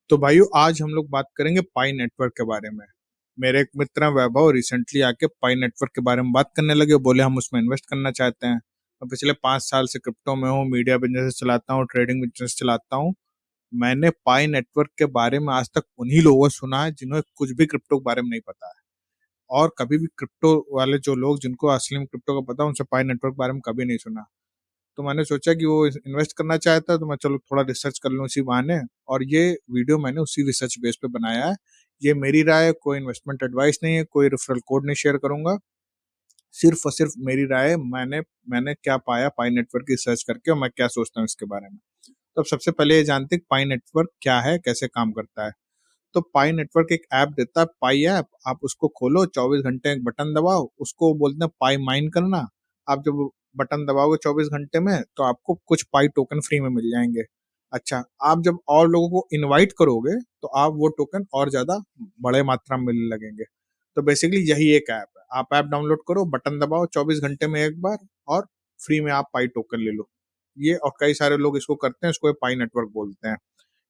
तो भाइयों आज हम लोग बात करेंगे पाई नेटवर्क के बारे में। मेरे एक मित्र हैं वैभव, रिसेंटली आके पाई नेटवर्क के बारे में बात करने लगे। बोले हम उसमें इन्वेस्ट करना चाहते हैं। मैं पिछले 5 साल से क्रिप्टो में हूँ, मीडिया बिजनेस चलाता हूँ, ट्रेडिंग बिजनेस चलाता हूँ। मैंने पाई नेटवर्क के बारे में आज तक उन्हीं लोगों से सुना है जिन्हें कुछ भी क्रिप्टो के बारे में नहीं पता है। और कभी भी क्रिप्टो वाले जो लोग जिनको असली में क्रिप्टो का पता है, उनसे पाई नेटवर्क के बारे में कभी नहीं सुना। तो मैंने सोचा कि वो इन्वेस्ट करना चाहता है, तो मैं चलो थोड़ा रिसर्च कर लूँ इसी बहाने। और ये वीडियो मैंने उसी रिसर्च बेस पे बनाया है। ये मेरी राय है, कोई इन्वेस्टमेंट एडवाइस नहीं है, कोई रेफरल कोड नहीं शेयर करूंगा। सिर्फ और सिर्फ मेरी राय है। मैंने मैंने क्या पाया पाई नेटवर्क की रिसर्च करके, और मैं क्या सोचता हूँ इसके बारे में। तो अब सबसे पहले ये जानते हैं पाई नेटवर्क क्या है, कैसे काम करता है। तो पाई नेटवर्क एक ऐप देता है, पाई ऐप। आप उसको खोलो, 24 घंटे एक बटन दबाओ, उसको बोलते हैं पाई माइन करना। आप जब बटन दबाओगे 24 घंटे में, तो आपको कुछ पाई टोकन फ्री में मिल जाएंगे। अच्छा, आप जब और लोगों को इनवाइट करोगे, तो आप वो टोकन और ज्यादा बड़े मात्रा में मिलने लगेंगे। तो बेसिकली यही एक ऐप है। आप ऐप डाउनलोड करो, बटन दबाओ 24 घंटे में एक बार, और फ्री में आप पाई टोकन ले लो। ये और कई सारे लोग इसको करते हैं, इसको पाई नेटवर्क बोलते हैं।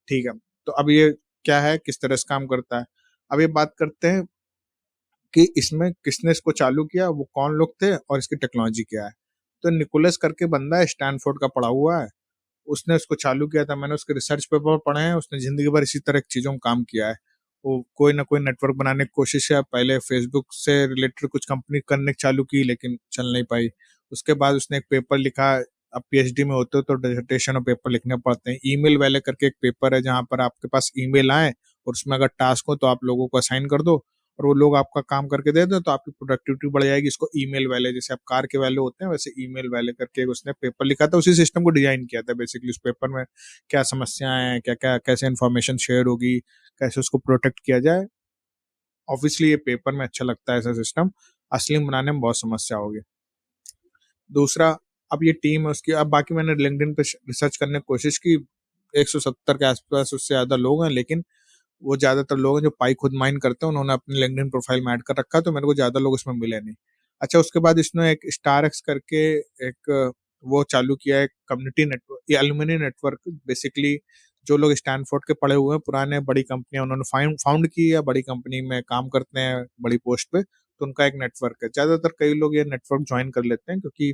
ठीक है। तो अब ये क्या है, किस तरह से काम करता है। अब ये बात करते हैं कि इसमें किसने इसको चालू किया, वो कौन लोग थे, और इसकी टेक्नोलॉजी क्या है। तो निकोलस करके बंदा है, स्टैनफोर्ड का पढ़ा हुआ है। उसने उसको चालू किया था। मैंने उसके रिसर्च पेपर पढ़े हैं। उसने जिंदगी भर इसी तरह की चीजों में काम किया है। वो कोई ना कोई नेटवर्क बनाने की कोशिश है। पहले फेसबुक से रिलेटेड कुछ कंपनी करने की चालू की, लेकिन चल नहीं पाई। उसके बाद उसने एक पेपर लिखा। अब पीएचडी में होते हो तो डिसर्टेशन और पेपर लिखने पड़ते हैं। ईमेल वाले करके एक पेपर है, जहां पर आपके पास ईमेल आए और उसमें अगर टास्क हो तो आप लोगों को असाइन कर दो, और वो लोग आपका काम करके दे दो, तो आपकी प्रोडक्टिविटी बढ़ जाएगी। इसको ईमेल वैले, जैसे आप कार के वैले होते हैं, वैसे ईमेल वैले करके उसने पेपर लिखा था। उसी सिस्टम को डिजाइन किया था बेसिकली। उस पेपर में क्या समस्याएं हैं, क्या क्या कैसे इन्फॉर्मेशन शेयर होगी, कैसे उसको प्रोटेक्ट किया जाए। ऑब्वियसली ये पेपर में अच्छा लगता है ऐसा सिस्टम, असली में बनाने में बहुत समस्या होगी। दूसरा, अब ये टीम है उसकी। अब बाकी मैंने लिंक्डइन पे रिसर्च करने की कोशिश की। 170 के आसपास उससे ज्यादा लोग हैं, लेकिन वो ज्यादातर लोग हैं जो पाई खुद माइन करते हैं, उन्होंने अपने लिंक्डइन प्रोफाइल में ऐड कर रखा है, तो मेरे को ज्यादा लोग इसमें मिले नहीं। अच्छा, उसके बाद इसने एक स्टार एक्स करके एक वो चालू किया है, कम्युनिटी नेटवर्क या एलुमनी नेटवर्क। बेसिकली जो लोग स्टैनफोर्ड के पढ़े हुए हैं, पुराने बड़ी कंपनियां उन्होंने फाउंड की, या बड़ी कंपनी में काम करते हैं बड़ी पोस्ट पे, तो उनका एक नेटवर्क है। ज्यादातर कई लोग ये नेटवर्क ज्वाइन कर लेते हैं, क्योंकि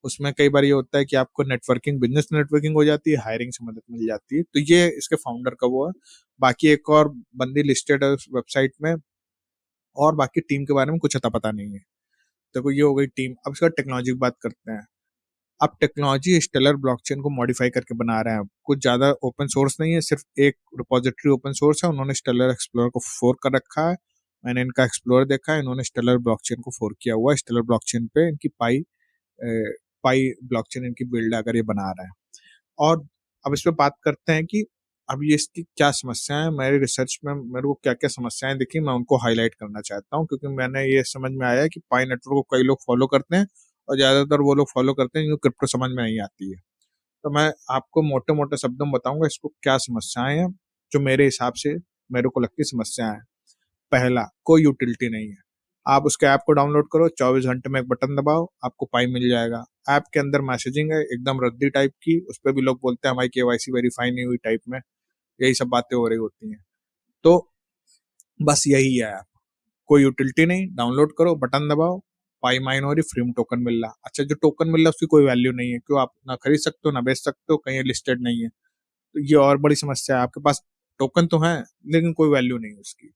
उसमें कई बार ये होता है कि आपको नेटवर्किंग, बिजनेस नेटवर्किंग हो जाती है, हायरिंग से मदद मिल जाती है। तो ये इसके फाउंडर का वो है। बाकी एक और बंदी लिस्टेड है उस वेबसाइट में, और बाकी टीम के बारे में कुछ अता पता नहीं है। देखो, ये हो गई टीम। अब इसका टेक्नोलॉजी की बात करते हैं। अब टेक्नोलॉजी स्टेलर ब्लॉकचेन को मॉडिफाई करके बना रहे हैं। कुछ ज्यादा ओपन सोर्स नहीं है, सिर्फ एक रिपोजिटरी ओपन सोर्स है। उन्होंने स्टेलर एक्सप्लोरर को फोर्क कर रखा है। मैंने इनका एक्सप्लोरर देखा है, इन्होंने स्टेलर ब्लॉकचेन को फोर्क किया हुआ है। स्टेलर ब्लॉकचेन पे इनकी पाई ब्लॉकचेन इनकी बिल्ड अगर ये बना रहे हैं। और अब इस पे बात करते हैं कि अब ये इसकी क्या समस्याएं हैं। मेरे रिसर्च में मेरे को क्या क्या समस्याएं दिखी, मैं उनको हाईलाइट करना चाहता हूँ, क्योंकि मैंने ये समझ में आया है कि पाई नेटवर्क को कई लोग फॉलो करते हैं, और ज्यादातर वो लोग फॉलो करते हैं जिनको क्रिप्टो समझ में नहीं आती है। तो मैं आपको मोटे मोटे शब्दों में बताऊंगा इसको क्या समस्याएं हैं, जो मेरे हिसाब से मेरे को लगती समस्याएं हैं। पहला, कोई यूटिलिटी नहीं है। आप उसके ऐप को डाउनलोड करो, 24 घंटे में एक बटन दबाओ, आपको पाई मिल जाएगा। ऐप के अंदर मैसेजिंग है एकदम रद्दी टाइप की। उस पर भी लोग बोलते हैं हमारी केवाईसी वेरीफाई नहीं हुई टाइप में, यही सब बातें हो रही होती हैं। तो बस यही है ऐप। कोई यूटिलिटी नहीं, डाउनलोड करो, बटन दबाओ, पाई माइन हो रही, फ्री में टोकन मिल रहा। अच्छा, जो टोकन मिल रहा है उसकी कोई वैल्यू नहीं है, क्यों? आप ना खरीद सकते हो ना बेच सकते हो, कहीं लिस्टेड नहीं है। तो ये और बड़ी समस्या है। आपके पास टोकन तो है, लेकिन कोई वैल्यू नहीं है उसकी।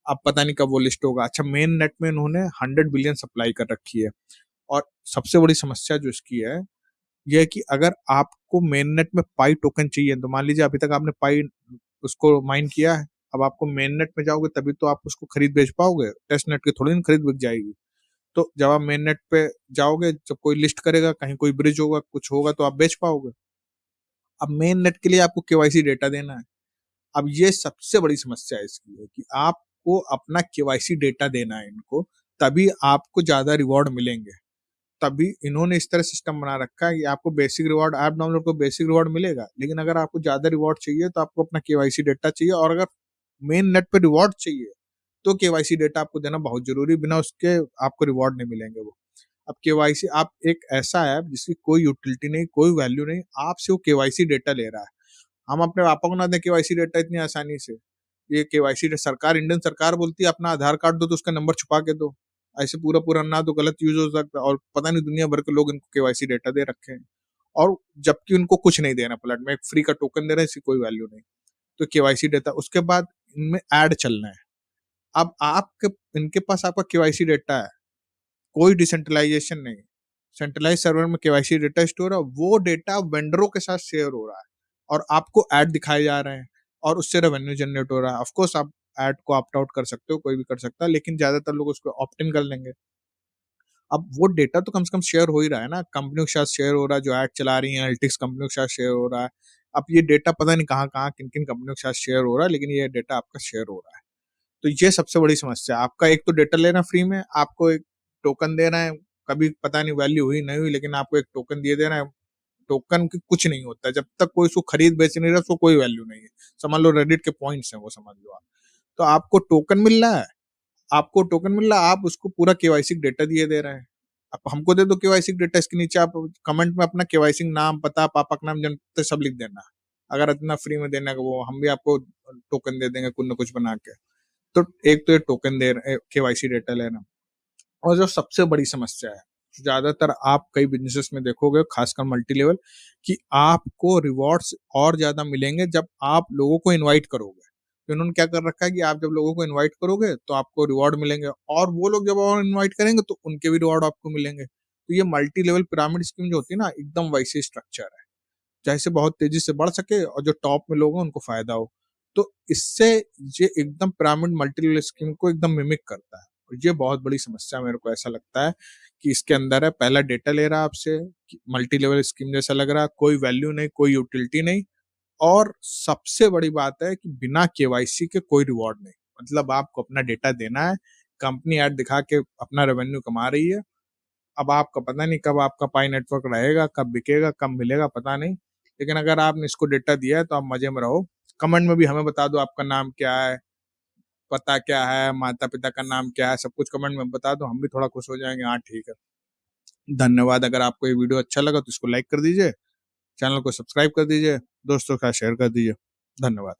अब पता नहीं कब वो लिस्ट होगा। अच्छा, मेन नेट में इन्होंने 100 बिलियन सप्लाई कर रखी है। और सबसे बड़ी समस्या जो इसकी है, यह है कि अगर आपको मेन नेट में पाई टोकन चाहिए, तो मान लीजिए अभी तक आपने पाई उसको माइन किया है, अब आपको मेन नेट में जाओगे तभी तो आप उसको खरीद बेच पाओगे। टेस्ट नेट की थोड़ी ना खरीद बिक जाएगी। तो जब आप मेन नेट पे जाओगे, जब कोई लिस्ट करेगा, कहीं कोई ब्रिज होगा, कुछ होगा, तो आप बेच पाओगे। अब मेन नेट के लिए आपको केवाईसी डेटा देना है। अब ये सबसे बड़ी समस्या इसकी है कि आपको अपना केवाईसी डेटा देना है इनको, तभी आपको ज्यादा रिवॉर्ड मिलेंगे। तभी इन्होंने इस तरह सिस्टम बना रखा है कि आपको बेसिक रिवॉर्ड, ऐप डाउनलोड को बेसिक रिवॉर्ड मिलेगा, लेकिन अगर आपको ज्यादा रिवॉर्ड चाहिए तो आपको अपना केवाईसी डेटा चाहिए। और अगर मेन नेट पे रिवॉर्ड चाहिए, तो केवाईसी डेटा आपको देना बहुत जरूरी, बिना उसके आपको रिवॉर्ड नहीं मिलेंगे वो। अब केवाईसी, आप एक ऐसा ऐप जिसकी कोई यूटिलिटी नहीं, कोई वैल्यू नहीं, आपसे वो केवाईसी डेटा ले रहा है। हम अपने पापा को ना दें केवाईसी डेटा इतनी आसानी से। ये केवाईसी सरकार, इंडियन सरकार बोलती है अपना आधार कार्ड दो तो उसका नंबर छुपा के दो। ऐसे पूरा-पूरा ना तो गलत यूज़ हो सकता है और पता नहीं दुनिया भर के लोग इनको केवाईसी डेटा दे रखे हैं। और जबकि उनको कुछ नहीं देना पलट में, एक फ्री का टोकन दे रहे हैं, इसकी कोई वैल्यू नहीं। तो केवाईसी डेटा, उसके बाद इनमें ऐड चलना है। अब आपके इनके पास आपका केवाईसी डेटा है, कोई डिसेंट्रलाइजेशन नहीं। सेंट्रलाइज़ सर्वर में केवाईसी डेटा स्टोर है, वो डेटा वेंडरों के साथ शेयर हो रहा है और आपको ऐड दिखाए जा रहे हैं और उससे रेवेन्यू जनरेट हो रहा है। ऑफ कोर्स आप ऐड को ऑप्ट आउट कर सकते हो, कोई भी कर सकता है, लेकिन ज़्यादातर लोग उसको ऑप्ट इन कर लेंगे। अब वो डेटा तो कम से कम शेयर हो ही रहा है ना, कंपनियों के साथ शेयर हो रहा है, जो ऐड चला रही हैं, एनालिटिक्स कंपनियों के साथ शेयर हो रहा है। अब ये डेटा पता नहीं कहाँ-कहाँ, किन-किन कंपनियों के साथ शेयर हो रहा है, लेकिन ये डेटा आपका शेयर हो रहा है। तो ये सबसे बड़ी समस्या है। आपका एक तो डेटा ले रहे हैं फ्री में, आपको एक टोकन दे रहे हैं, कभी पता नहीं वैल्यू हुई, नहीं हुई, लेकिन आपको एक टोकन दिए दे रहे हैं। टोकन की कुछ नहीं होता है, जब तक कोई उसको खरीद बेच नहीं रहा, उसको कोई वैल्यू नहीं है। समझ लो रेडिट के पॉइंट्स हैं वो, समझ लो आप। तो आपको टोकन मिल रहा है, आप उसको पूरा केवाईसी डेटा दिए दे रहे हैं। आप हमको दे दो केवाईसी डेटा, इसके नीचे आप कमेंट में अपना केवाईसी नाम, पता, पापा का नाम, जन्म तिथि सब लिख देना। अगर इतना फ्री में देने का वो, हम भी आपको टोकन दे देंगे कुछ न कुछ बना के। तो एक तो ये टोकन दे रहे, केवाईसी डेटा लेना। और जो सबसे बड़ी समस्या है, ज़्यादातर आप कई बिज़नेसेस में देखोगे, खासकर मल्टी लेवल, कि आपको रिवॉर्ड्स और ज़्यादा मिलेंगे जब आप लोगों को इनवाइट करोगे। तो इन्होंने क्या कर रखा है कि आप जब लोगों को इनवाइट करोगे, तो आपको रिवॉर्ड मिलेंगे और वो लोग जब और इनवाइट करेंगे, तो उनके भी रिवॉर्ड आपको मिलेंगे। तो ये मल्टी लेवल पिरामिड स्कीम जो होती है ना, एकदम वैसे स्ट्रक्चर है। जैसे बहुत तेज़ी से बढ़ सके और जो टॉप में लोग हैं, उनको फ़ायदा हो। तो इससे ये एकदम पिरामिड मल्टी लेवल स्कीम को एकदम मिमिक करता है। और ये बहुत बड़ी समस्या मेरे को ऐसा लगता है कि इसके अंदर है, पहला डेटा ले रहा है आपसे, मल्टी लेवल स्कीम जैसा लग रहा है, कोई वैल्यू नहीं, कोई यूटिलिटी नहीं, और सबसे बड़ी बात है कि बिना केवाईसी के कोई रिवॉर्ड नहीं। मतलब आपको अपना डेटा देना है, कंपनी ऐड दिखा के अपना रेवेन्यू कमा रही है। अब आपका पता नहीं कब आपका पाई नेटवर्क रहेगा, कब बिकेगा, कब मिलेगा, पता नहीं। लेकिन अगर आपने इसको डेटा दिया है तो आप मज़े में रहो। कमेंट में भी हमें बता दो आपका नाम क्या है, पता क्या है, माता-पिता का नाम क्या है, सब कुछ कमेंट में बता दो, हम भी थोड़ा खुश हो जाएँगे, हाँ ठीक है। धन्यवाद। अगर आपको ये वीडियो अच्छा लगा तो इसको लाइक कर दीजिए, चैनल को सब्सक्राइब कर दीजिए, दोस्तों के साथ शेयर कर दीजिए। धन्यवाद।